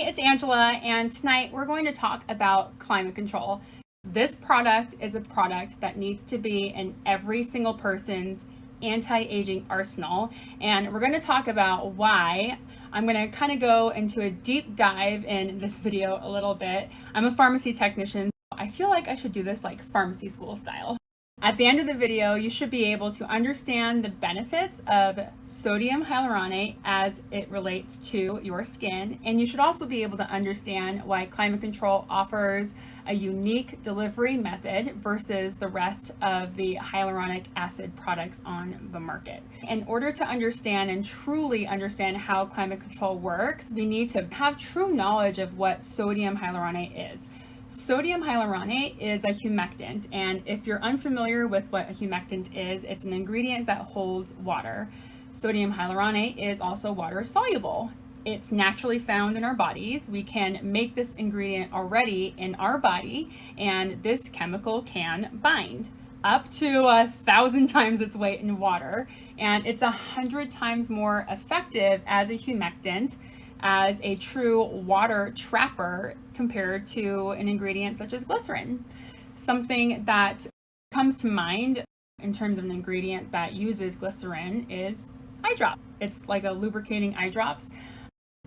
it's Angela, and tonight we're going to talk about climate control. This product is a product that needs to be in every single person's anti-aging arsenal, and we're going to talk about why. I'm going to kind of go into a deep dive in this video a little bit. I'm a pharmacy technician. I feel like I should do this like pharmacy school style. At the end of the video, you should be able to understand the benefits of sodium hyaluronate as it relates to your skin, and you should also be able to understand why climate control offers a unique delivery method versus the rest of the hyaluronic acid products on the market. In order to understand and truly understand how climate control works, we need to have true knowledge of what sodium hyaluronate is. Sodium hyaluronate is a humectant, and if you're unfamiliar with what a humectant is, it's an ingredient that holds water. Sodium hyaluronate is also water soluble. It's naturally found in our bodies. We can make this ingredient already in our body, and this chemical can bind up to 1,000 times its weight in water, and it's 100 times more effective as a humectant, as a true water trapper compared to an ingredient such as glycerin. Something that comes to mind in terms of an ingredient that uses glycerin is eye drop. It's like a lubricating eye drops.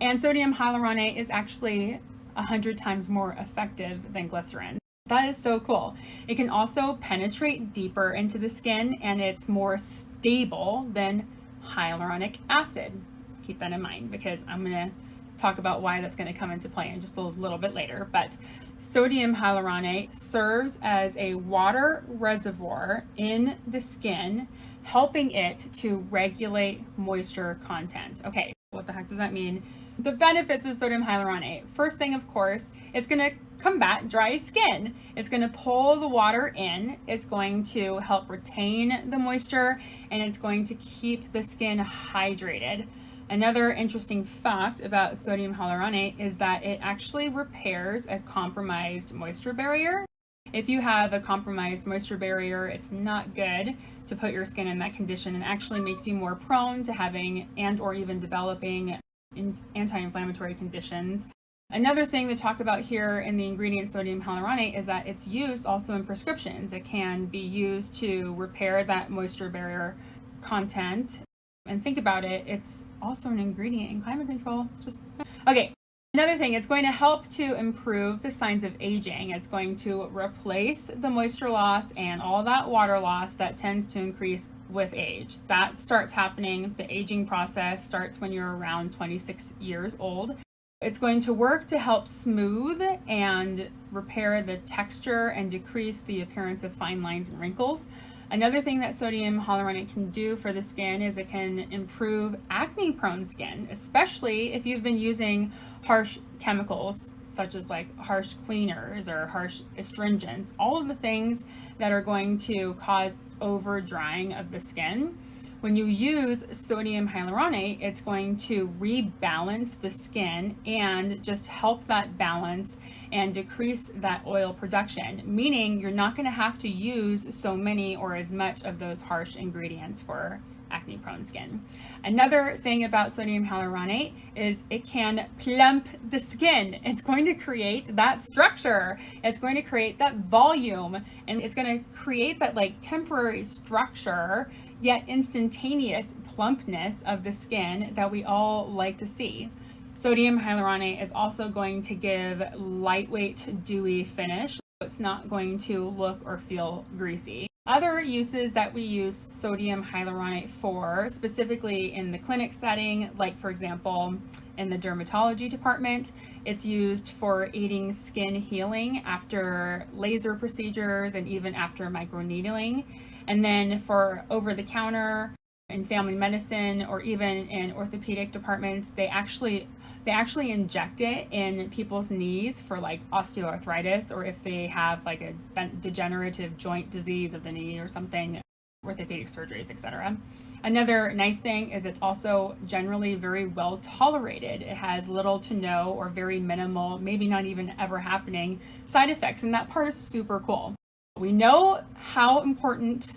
And sodium hyaluronate is actually 100 times more effective than glycerin. That is so cool. It can also penetrate deeper into the skin, and it's more stable than hyaluronic acid. Keep that in mind, because I'm going to talk about why that's going to come into play in just a little bit later. But sodium hyaluronate serves as a water reservoir in the skin, helping it to regulate moisture content. Okay, what the heck does that mean? The benefits of sodium hyaluronate. First thing, of course, it's going to combat dry skin. It's going to pull the water in. It's going to help retain the moisture, and it's going to keep the skin hydrated. Another interesting fact about sodium hyaluronate is that it actually repairs a compromised moisture barrier. If you have a compromised moisture barrier, it's not good to put your skin in that condition, and actually makes you more prone to having and or even developing anti-inflammatory conditions. Another thing to talk about here in the ingredient sodium hyaluronate is that it's used also in prescriptions. It can be used to repair that moisture barrier content. And think about it, it's also an ingredient in climate control. Okay. Another thing, it's going to help to improve the signs of aging. It's going to replace the moisture loss and all that water loss that tends to increase with age. That starts happening. The aging process starts when you're around 26 years old. It's going to work to help smooth and repair the texture and decrease the appearance of fine lines and wrinkles. Another thing that sodium hyaluronate can do for the skin is it can improve acne-prone skin, especially if you've been using harsh chemicals such as like harsh cleaners or harsh astringents, all of the things that are going to cause over drying of the skin. When you use sodium hyaluronate, it's going to rebalance the skin and just help that balance and decrease that oil production, meaning you're not going to have to use so many or as much of those harsh ingredients for acne-prone skin. Another thing about sodium hyaluronate is it can plump the skin. It's going to create that structure. It's going to create that volume, and it's going to create that like temporary structure yet instantaneous plumpness of the skin that we all like to see. Sodium hyaluronate is also going to give lightweight, dewy finish. It's not going to look or feel greasy. Other uses that we use sodium hyaluronate for, specifically in the clinic setting, like for example, in the dermatology department, it's used for aiding skin healing after laser procedures and even after microneedling. And then for over-the-counter in family medicine or even in orthopedic departments, they actually inject it in people's knees for like osteoarthritis, or if they have like a degenerative joint disease of the knee or something, orthopedic surgeries, etc. Another nice thing is it's also generally very well tolerated. It has little to no or very minimal, maybe not even ever happening side effects, and that part is super cool. We know how important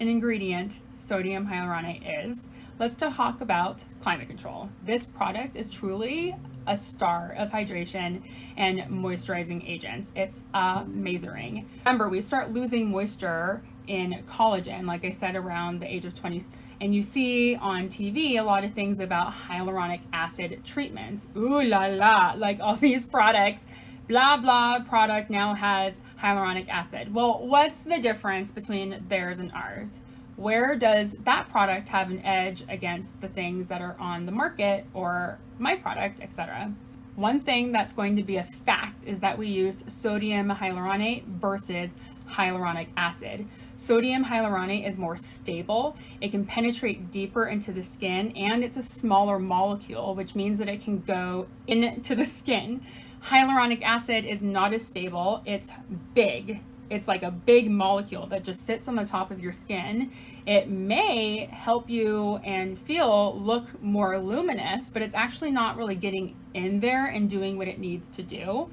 an ingredient sodium hyaluronate is. Let's talk about climate control. This product is truly a star of hydration and moisturizing agents. It's amazing. Remember, we start losing moisture in collagen, like I said, around the age of 20. And you see on TV a lot of things about hyaluronic acid treatments. Ooh la la, like all these products, blah blah product now has hyaluronic acid. Well, what's the difference between theirs and ours? Where does that product have an edge against the things that are on the market or my product, etc.? One thing that's going to be a fact is that we use sodium hyaluronate versus hyaluronic acid. Sodium hyaluronate is more stable. It can penetrate deeper into the skin, and it's a smaller molecule, which means that it can go into the skin. Hyaluronic acid is not as stable. It's big. It's like a big molecule that just sits on the top of your skin. It may help you and look more luminous, but it's actually not really getting in there and doing what it needs to do.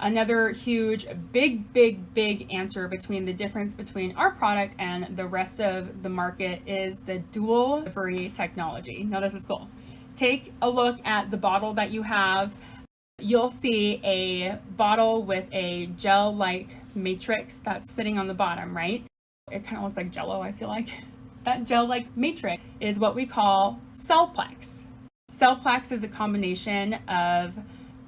Another huge, big answer between the difference between our product and the rest of the market is the dual delivery technology. Now this is cool. Take a look at the bottle that you have. You'll see a bottle with a gel-like matrix that's sitting on the bottom, right? It kind of looks like Jell-O, I feel like. That gel-like matrix is what we call Cellplex. Cellplex is a combination of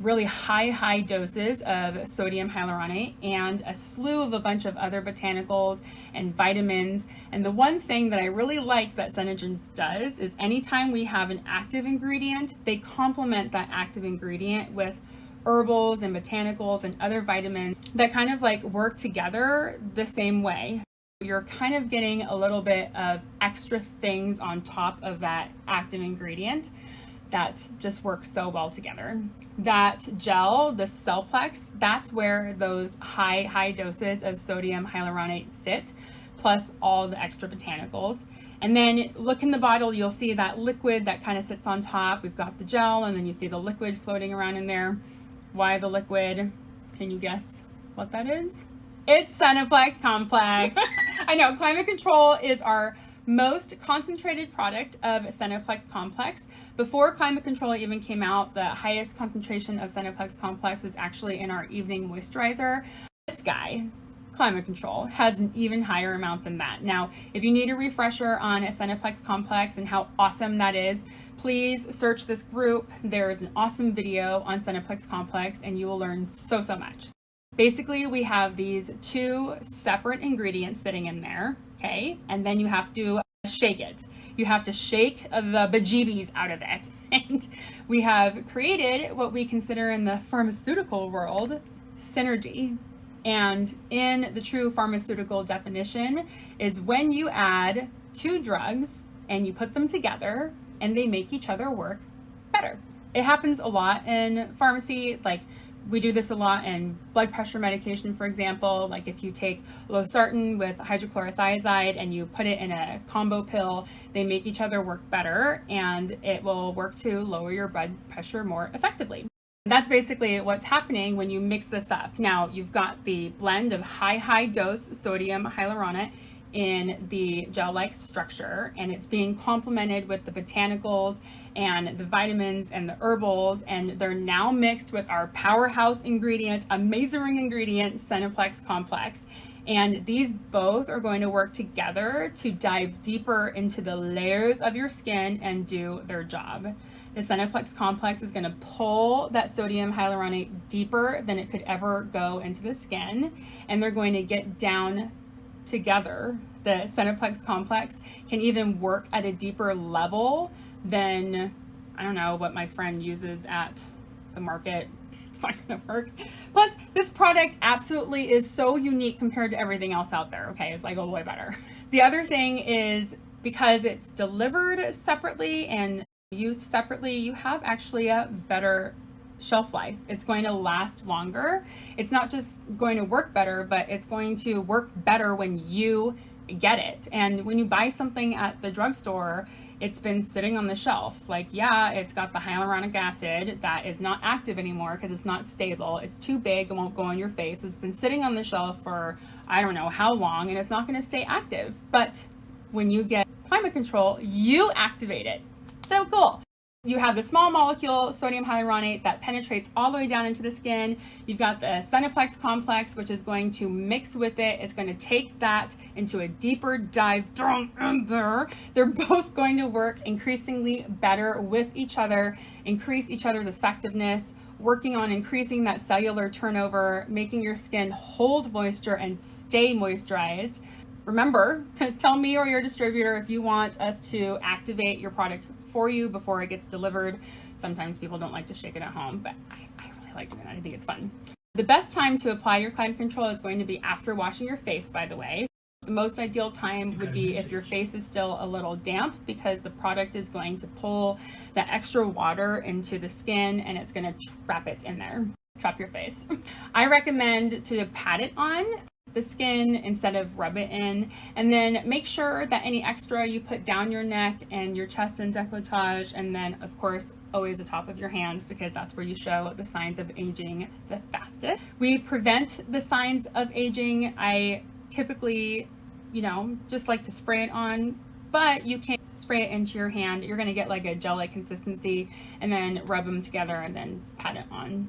really high doses of sodium hyaluronate and a slew of a bunch of other botanicals and vitamins. And the one thing that I really like that SeneGence does is anytime we have an active ingredient, they complement that active ingredient with herbals and botanicals and other vitamins that kind of like work together the same way. You're kind of getting a little bit of extra things on top of that active ingredient that just works so well together. That gel, the Cellplex, that's where those high doses of sodium hyaluronate sit, plus all the extra botanicals. And then look in the bottle, you'll see that liquid that kind of sits on top. We've got the gel, and then you see the liquid floating around in there. Why the liquid? Can you guess what that is? It's Seneplex Complex. I know, Climate Control is our most concentrated product of Seneplex Complex. Before Climate Control even came out, the highest concentration of Seneplex Complex is actually in our evening moisturizer. This guy, Climate Control, has an even higher amount than that. Now, if you need a refresher on a Seneplex Complex and how awesome that is, please search this group. There is an awesome video on Seneplex Complex and you will learn so much. Basically, we have these two separate ingredients sitting in there, okay? And then you have to shake it. You have to shake the bejeebies out of it. And we have created what we consider in the pharmaceutical world, synergy. And in the true pharmaceutical definition is when you add two drugs and you put them together and they make each other work better. It happens a lot in pharmacy, like we do this a lot in blood pressure medication, for example. Like if you take losartan with hydrochlorothiazide and you put it in a combo pill, they make each other work better and it will work to lower your blood pressure more effectively. That's basically what's happening when you mix this up. Now you've got the blend of high dose sodium hyaluronate in the gel-like structure, and it's being complemented with the botanicals and the vitamins and the herbals, and they're now mixed with our powerhouse ingredient, amazing ingredient, Seneplex Complex. And these both are going to work together to dive deeper into the layers of your skin and do their job. The Seneplex Complex is going to pull that sodium hyaluronate deeper than it could ever go into the skin, and they're going to get down together. The Seneplex Complex can even work at a deeper level than, I don't know, what my friend uses at the market. It's not gonna work. Plus, this product absolutely is so unique compared to everything else out there. Okay, it's like a way better. The other thing is because it's delivered separately and used separately, you have actually a better shelf life. It's going to last longer. It's not just going to work better, but it's going to work better when you get it. And when you buy something at the drugstore, it's been sitting on the shelf. Like, yeah, it's got the hyaluronic acid that is not active anymore because it's not stable. It's too big, it won't go on your face. It's been sitting on the shelf for I don't know how long, and it's not going to stay active. But when you get Climate Control, you activate it. So cool. You have the small molecule sodium hyaluronate that penetrates all the way down into the skin. You've got the SeneGence complex, which is going to mix with it. It's going to take that into a deeper dive down in there. They're both going to work increasingly better with each other, increase each other's effectiveness, working on increasing that cellular turnover, making your skin hold moisture and stay moisturized. Remember, tell me or your distributor if you want us to activate your product for you before it gets delivered. Sometimes people don't like to shake it at home, but I really like doing that. I think it's fun. The best time to apply your climate control is going to be after washing your face, by the way. The most ideal time would be if your face is still a little damp, because the product is going to pull that extra water into the skin and it's going to trap it in there, trap your face. I recommend to pat it on the skin instead of rub it in, and then make sure that any extra you put down your neck and your chest and décolletage, and then of course always the top of your hands, because that's where you show the signs of aging the fastest. We prevent the signs of aging. I typically, just like to spray it on, but you can spray it into your hand. You're going to get like a gel-like consistency, and then rub them together and then pat it on.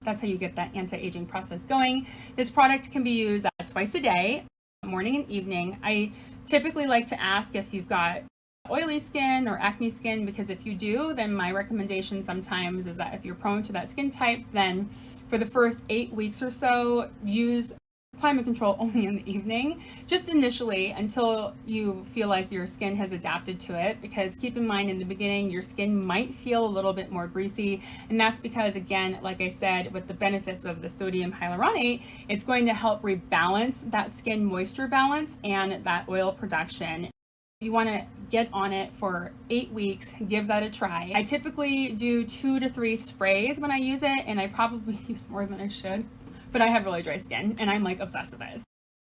That's how you get that anti-aging process going. This product can be used twice a day, morning and evening. I typically like to ask if you've got oily skin or acne skin, because if you do, then my recommendation sometimes is that if you're prone to that skin type, then for the first 8 weeks or so, use climate control only in the evening, just initially, until you feel like your skin has adapted to it. Because keep in mind, in the beginning, your skin might feel a little bit more greasy, and that's because, again, like I said, with the benefits of the sodium hyaluronate, it's going to help rebalance that skin moisture balance and that oil production. You want to get on it for 8 weeks, give that a try. I typically do 2 to 3 sprays when I use it, and I probably use more than I should. But I have really dry skin and I'm like obsessed with it.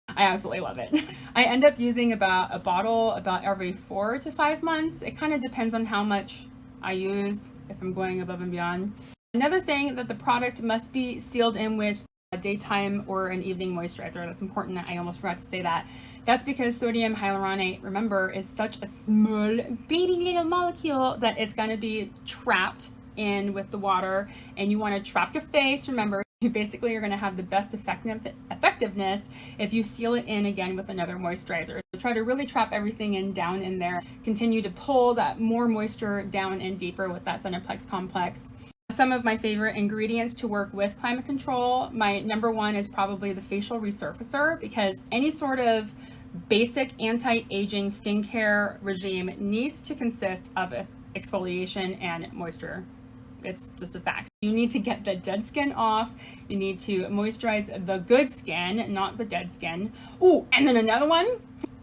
I absolutely love it. I end up using about a bottle about every 4 to 5 months. It kind of depends on how much I use, if I'm going above and beyond. Another thing, that the product must be sealed in with a daytime or an evening moisturizer. That's important. I almost forgot to say that. That's because sodium hyaluronate, remember, is such a small baby little molecule that it's going to be trapped in with the water, and you want to trap your face. Remember, you basically are going to have the best effectiveness if you seal it in again with another moisturizer. So try to really trap everything in down in there. Continue to pull that more moisture down and deeper with that SeneGence complex. Some of my favorite ingredients to work with climate control, my number one is probably the facial resurfacer, because any sort of basic anti-aging skincare regime needs to consist of exfoliation and moisture. It's just a fact. You need to get the dead skin off. You need to moisturize the good skin, not the dead skin. Ooh, and then another one,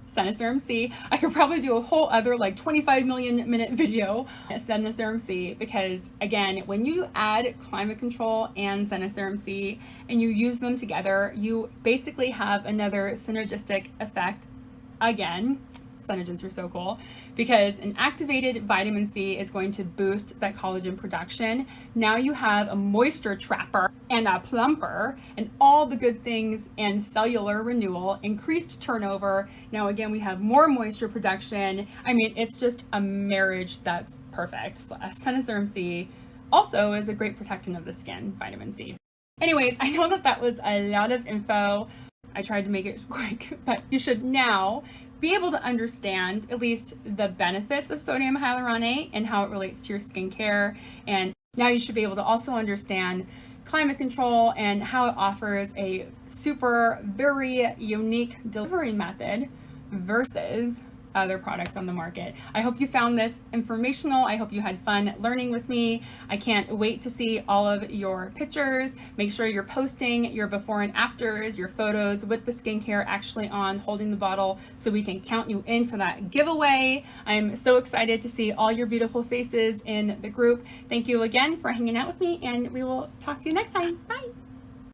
SeneSerum C. I could probably do a whole other like 25 million minute video on SeneSerum C, because again, when you add climate control and SeneSerum C and you use them together, you basically have another synergistic effect again. SeneGence, you're so cool, because an activated vitamin C is going to boost that collagen production. Now you have a moisture trapper and a plumper and all the good things, and cellular renewal, increased turnover. Now again, we have more moisture production. I mean, it's just a marriage that's perfect. SeneSerum C also is a great protectant of the skin, vitamin C. Anyways, I know that was a lot of info. I tried to make it quick, but you should now be able to understand at least the benefits of sodium hyaluronate and how it relates to your skincare. And now you should be able to also understand climate control and how it offers a very unique delivery method versus other products on the market. I hope you found this informational. I hope you had fun learning with me. I can't wait to see all of your pictures. Make sure you're posting your before and afters, your photos with the skincare actually on, holding the bottle, so we can count you in for that giveaway. I'm so excited to see all your beautiful faces in the group. Thank you again for hanging out with me, and we will talk to you next time. Bye.